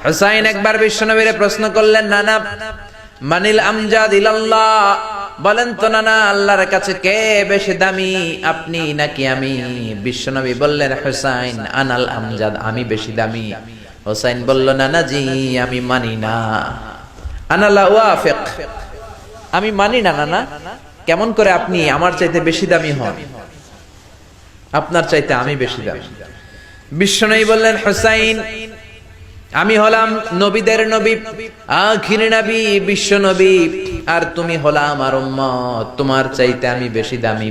হুসাইন একবার বিশ্বনবীরে প্রশ্ন করলেন, নানা মানিল আমজাদ ইলাল্লাহ, বলেন তো নানা আল্লাহর কাছে কে বেশি দামি, আপনি নাকি আমি? বিশ্বনবী বললেন, হুসাইন আনাল আমজাদ, আমি বেশি দামি। হুসাইন বলল, নানা জি আমি মানি না, আনা লা ওয়াফিক, আমি মানি না নানা। কেমন করে আপনি আমার চাইতে বেশি দামি হন? আপনার চাইতে আমি বেশি দামি। বিশ্বনবী বললেন, হুসাইন আমি হলাম নবীদের নবী, আখির নবী, বিশ্ব নবী, আর তুমি হলা আমার উম্মত, তোমার চাইতে আমি বেশি দামি।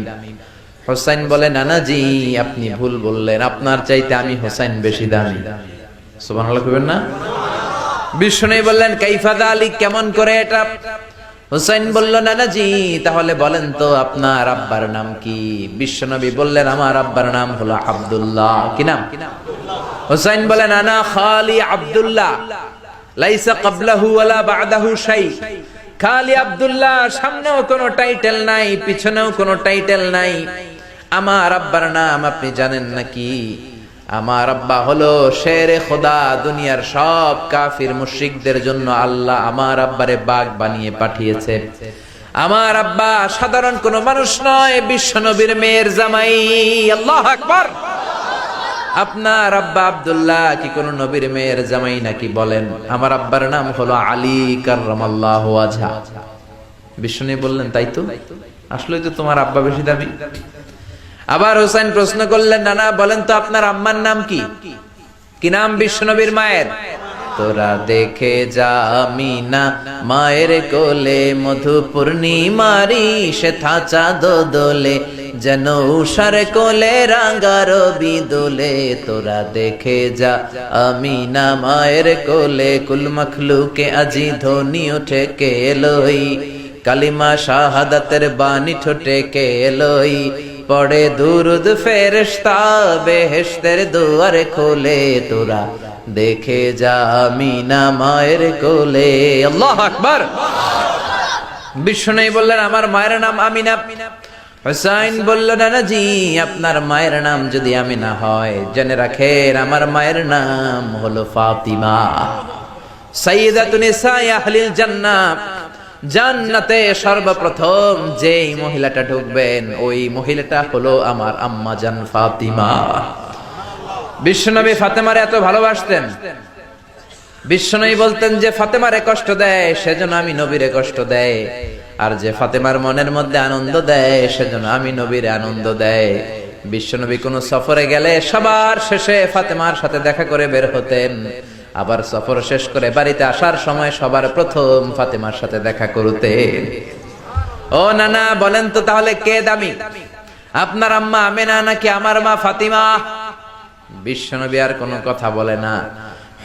হুসাইন বলে, নানা জি আপনি ভুল বললেন, আপনার চাইতে আমি হুসাইন বেশি দামি। সুবহানাল্লাহ কইবেন না? বিশ্বনবী বললেন, কাইফা যালিক, কেমন করে এটা? হুসাইন বলল, নানা জি তাহলে বলেন তো আপনার আব্বার নাম কি? বিশ্বনবী বললেন, আমার আব্বার নাম হলো আব্দুল্লাহ। কি নাম? হুসাইন বলেন, আনা খালি আব্দুল্লাহ, লাইসা ক্বাবলাহু ওয়ালা বা'দাহু শাই। খালি আব্দুল্লাহ, সামনেও কোনো টাইটেল নাই, পিছনেও কোনো টাইটেল নাই। আমার আব্বার নাম আপনি জানেন নাকি? আমার আব্বা হলো শেরে খোদা, দুনিয়ার সব কাফির মুশরিকদের জন্য আল্লাহ আমার আব্বারে বাগ বানিয়ে পাঠিয়েছে। আমার আব্বা সাধারণ কোনো মানুষ নয়, বিশ্ব নবীর মেয়ের জামাই। আল্লাহু আকবার। আপনার আব্বা আব্দুল্লাহ কি কোন নবীর মেয়ের জামাই নাকি? বলেন, আমার আব্বার নাম হলো আলী কাররামাল্লাহু ওয়াজহা। বিষ্ণু বললেন, তাই তো, আসলেই তো তোমার আব্বা বেশি দামি। আবার হুসাইন প্রশ্ন করলেন, নানা বলেন তো আপনার আম্মার নাম কি? কি নাম বিশ্বনবীর মায়ের? তোরা দেখে যা আমিনা মায়ের কোলে, মধু পূর্ণিমারি সেথা চাঁদ দোলে, যেন উষার কোলে রাঙা রবি দোলে। তোরা দেখে যা আমিনা মায়ের কোলে, কুল মখলুকে আজি ধ্বনি ওঠে কে এলোই, কালিমা শাহাদাতের বাণী ঠোঁটে কে এলোই, পড়ে দুরুদ ফেরেশতা বেহেশতের দুয়ার খোলে। তোরা দেখে যা আমিনা মায়ের কোলে। আল্লাহু আকবার। বিশ্বনবী বললেন, আমার মায়ের নাম আমিনা। হুসাইন বলল, নানা জি আপনার মায়ের নাম যদি আমিনা হয়, জেনে রাখেন আমার মায়ের নাম হলো ফাতিমা, সাইয়্যিদাতুন নিসাই আহলিল জান্নাহ। জান্নাতে সর্বপ্রথম যেই মহিলাটা ঢুকবেন, ওই মহিলাটা হলো আমার আম্মা জান ফাতিমা। বিশ্বনবী ফাতেমারে এত ভালোবাসতেন, বিশ্বনবী বলতেন যে ফাতেমারে কষ্ট দেয় সেজন্য আমি নবীরে কষ্ট দেয়, আর যে ফাতেমার মনের মধ্যে আনন্দ দেয় সেজন্য আমি নবীরে আনন্দ দেয়। বিশ্বনবী কোন সফরে গেলে সবার শেষে ফাতেমার সাথে দেখা করে বের হতেন, আবার সফর শেষ করে বাড়িতে আসার সময় সবার প্রথম ফাতেমার সাথে দেখা করতেন। ও নানা বলেন তো তাহলে কে দামি, আপনার আম্মা আমেনা নাকি আমার মা ফাতিমা? বিশ্বনবী আর কোনো কথা বলে না।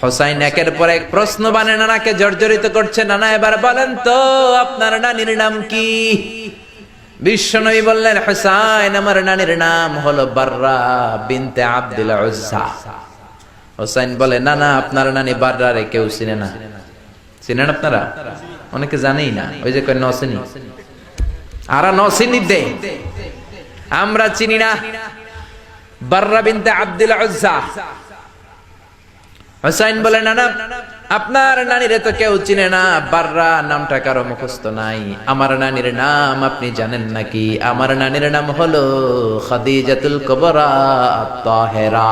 হুসাইন একের পর এক প্রশ্ন বানে নানাকে জর্জরিত করছে, নানা এবার বলেন তো আপনার নানির নাম কি? বিশ্বনবী বললেন, হুসাইন আমার নানির নাম হলো বাররা বিনতে আব্দুল উজ্জা। হুসাইন বলে, নানা আপনার নানি বাররারে কেউ চিনে না। চিনেন আপনারা? অনেকে জানেই না, ওই যে কয় নসিনি, আরা নসিনি দে, আমরা চিনি না বাররা বিনতে আব্দুল উজ্জা। হুসাইন বলে, নানা আপনার নানিরে তো কেউ চিনে না, বাররা নামটা কারো মুখস্থ নাই। আমার নানির নাম আপনি জানেন নাকি? আমার নানির নাম হলো খাদিজাতুল কুবরা আত-তাহেরা।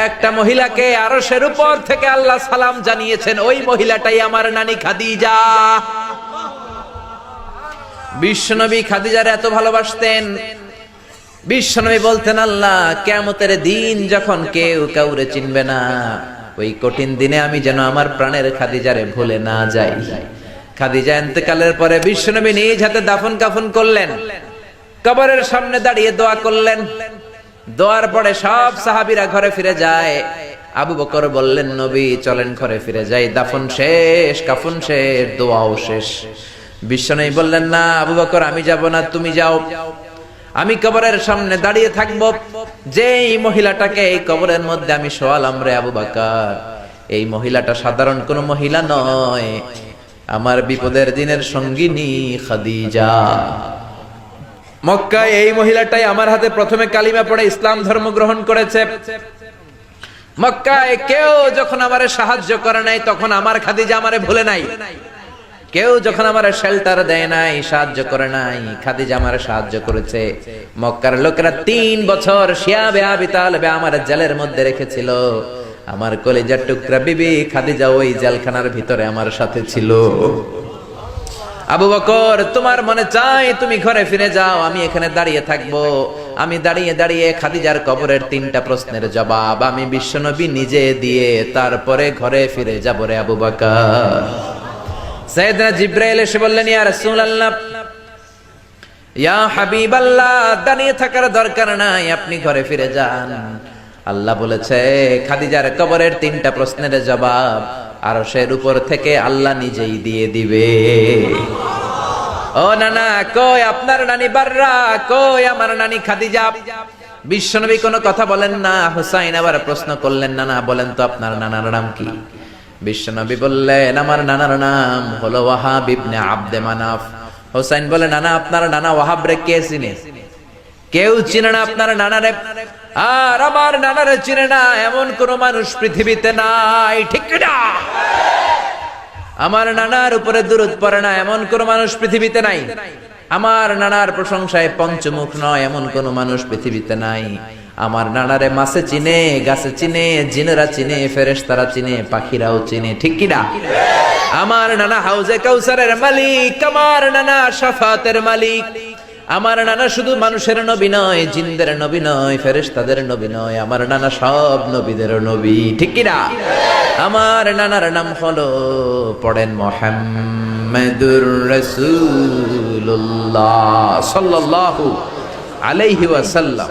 একটা মহিলাকে আরশের উপর থেকে আল্লাহ সালাম জানিয়েছেন, ওই মহিলাটাই আমার নানি খাদিজা। বিশ্বনবী খাদিজার এত ভালোবাসতেন, বিশ্বনবী বলতেন, আল্লাহ কিয়ামতের দিন যখন কেউ কাউরে চিনবে না, ওই কঠিন দিনে আমি যেন আমার প্রাণের খাদিজারে ভুলে না যাই। খাদিজা ইন্তেকালের পরে বিশ্বনবী নিজ হাতে দাফন কাফন করলেন, কবরের সামনে দাঁড়িয়ে দোয়া করলেন। দোয়ার পরে সব সাহাবীরা ঘরে ফিরে যায়। আবু বকর বললেন, নবী চলেন ঘরে ফিরে যাই, দাফন শেষ, কাফন শেষ, দোয়াও শেষ। বিশ্বনবী বললেন, না আবু বকর আমি যাব না, তুমি যাও, আমি কবরের সামনে দাঁড়িয়ে থাকবো। যেই মহিলাটাকে এই কবরের মধ্যে আমি শোয়ালাম রে আবু বকর, এই মহিলাটা সাধারণ কোন মহিলা নয়, আমার বিপদের দিনের সঙ্গিনী খাদিজা। মক্কায় এই মহিলাটাই আমার হাতে প্রথমে কালিমা পড়ে ইসলাম ধর্ম গ্রহণ করেছে। মক্কায় কেউ যখন আমারে সাহায্য করে নাই তখন আমার খাদিজা আমারে ভুলে নাই। কেউ যখন আমারে শেল্টার দেয় নাই, সাহায্য করে নাই, খাদিজা আমারে সাহায্য করেছে। মক্কার লোকেরা 3 বছর শিয়াবে আবি তালেবে আমার জেলের মধ্যে রেখেছিল। আমার কলিজার টুকরা বিবি খাদিজা ওই জেলখানার ভিতরে আমার সাথে ছিল। আবু বকর, তোমার মনে চাই তুমি ঘরে ফিরে যাও, আমি এখানে দাঁড়িয়ে থাকবো। আমি দাঁড়িয়ে দাঁড়িয়ে খাদিজার কবরের 3টা প্রশ্নের জবাব আমি বিশ্বনবী নিজে দিয়ে তারপরে ঘরে ফিরে যাব রে আবু বকর। সাইয়েদনা জিবরাইল এসে বললেন, ইয়া রাসূলুল্লাহ, ইয়া হাবিবাল্লাহ, দাঁড়িয়ে থাকার দরকার নাই, আপনি ঘরে ফিরে যান। আল্লাহ বলেছে খাদিজার কবরের 3টা প্রশ্নের জবাব আরশের উপর থেকে আল্লাহ নিজেই দিয়ে দিবে। ও নানা, কই আপনার নানি বাররা, কই আমার নানি খাদিজা? বিশ্বনবী কোনো কথা বলেন না। হুসাইন আবার প্রশ্ন করলেন, নানা বলেন তো আপনার নানার নাম কি? বিশ্বনবী বললেন, আমার নানার নাম হলো ওয়াহাব ইবনে আব্দে মানাফ। হুসাইন বলে, নানা আপনার নানা ওয়াহাব রে কে চিনে? কেউ চিনে না আপনার নানারে। আর আমার নানারে চিনে না এমন কোন মানুষ পৃথিবীতে নাই, ঠিক না? আমার নানার উপরে দুরূদ পড়ে না এমন কোন মানুষ পৃথিবীতে নাই। আমার নানার প্রশংসায় পঞ্চমুখ নয় এমন কোন মানুষ পৃথিবীতে নাই। আমার নানারে মাছে চিনে, গাছে চিনে, জিনেরা চিনে, ফেরেশতারা চিনে, পাখিরাও চিনে, ঠিক কি না? আমার নানা হাউজে কাউসারের মালিক, আমার নানা শাফাতের মালিক। আমার নানা শুধু মানুষের নবী নয়, জিনদের নবী নয়, ফেরেশতাদের নবী নয়, আমার নানা সব নবীদের নবী, ঠিক কি না? আমার নানার নাম হলো, পড়েন, মুহাম্মাদুর রাসূলুল্লাহ সাল্লাল্লাহু আলাইহি ওয়াসাল্লাম।